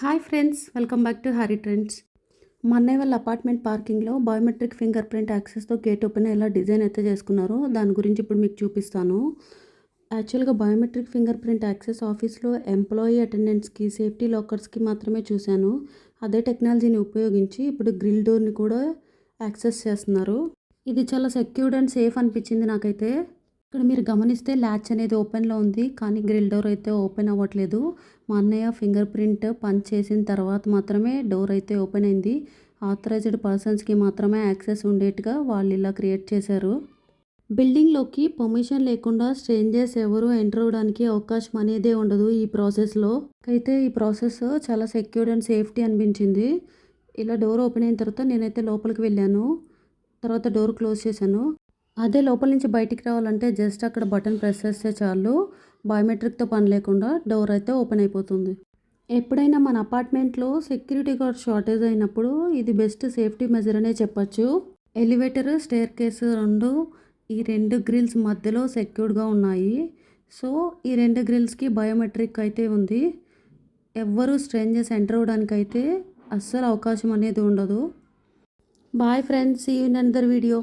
Hi friends, welcome back to Harry trends. మా అన్నయ్య వాళ్ళ అపార్ట్మెంట్ పార్కింగ్లో బయోమెట్రిక్ ఫింగర్ ప్రింట్ యాక్సెస్తో గేట్ ఓపెన్ ఎలా డిజైన్ అయితే చేసుకున్నారో దాని గురించి ఇప్పుడు మీకు చూపిస్తాను. యాక్చువల్గా బయోమెట్రిక్ ఫింగర్ ప్రింట్ యాక్సెస్ ఆఫీస్లో ఎంప్లాయీ అటెండెంట్స్కి, సేఫ్టీ లాకర్స్కి మాత్రమే చూశాను. అదే టెక్నాలజీని ఉపయోగించి ఇప్పుడు గ్రిల్ డోర్ని కూడా యాక్సెస్ చేస్తున్నారు. ఇది చాలా సెక్యూర్డ్ అండ్ సేఫ్ అనిపించింది నాకైతే. ఇక్కడ మీరు గమనిస్తే ల్యాచ్ అనేది ఓపెన్లో ఉంది, కానీ గ్రిల్ డోర్ అయితే ఓపెన్ అవ్వట్లేదు. మా అన్నయ్య ఫింగర్ ప్రింట్ పంచ్ చేసిన తర్వాత మాత్రమే డోర్ అయితే ఓపెన్ అయింది. ఆథరైజ్డ్ పర్సన్స్కి మాత్రమే యాక్సెస్ ఉండేట్టుగా వాళ్ళు ఇలా క్రియేట్ చేశారు. బిల్డింగ్లోకి పర్మిషన్ లేకుండా స్ట్రేంజర్స్ ఎవరు ఎంటర్ అవ్వడానికి అవకాశం అనేదే ఉండదు ఈ ప్రాసెస్లో. అయితే ఈ ప్రాసెస్ చాలా సెక్యూర్డ్ అండ్ సేఫ్టీ అనిపించింది. ఇలా డోర్ ఓపెన్ అయిన తర్వాత నేనైతే లోపలికి వెళ్ళాను. తర్వాత డోర్ క్లోజ్ చేశాను. అదే లోపల నుంచి బయటికి రావాలంటే జస్ట్ అక్కడ బటన్ ప్రెస్ చేస్తే చాలు, బయోమెట్రిక్తో పని లేకుండా డోర్ అయితే ఓపెన్ అయిపోతుంది. ఎప్పుడైనా మన అపార్ట్మెంట్లో సెక్యూరిటీ గార్డ్ షార్టేజ్ అయినప్పుడు ఇది బెస్ట్ సేఫ్టీ మెజర్ అనే చెప్పచ్చు. ఎలివేటర్, స్టేర్ కేసు ఈ రెండు గ్రిల్స్ మధ్యలో సెక్యూర్డ్గా ఉన్నాయి. సో ఈ రెండు గ్రిల్స్కి బయోమెట్రిక్ అయితే ఉంది. ఎవ్వరూ స్ట్రేంజర్స్ ఎంటర్ అవ్వడానికి అయితే అస్సలు అవకాశం అనేది ఉండదు. Bye friends, see you in another video.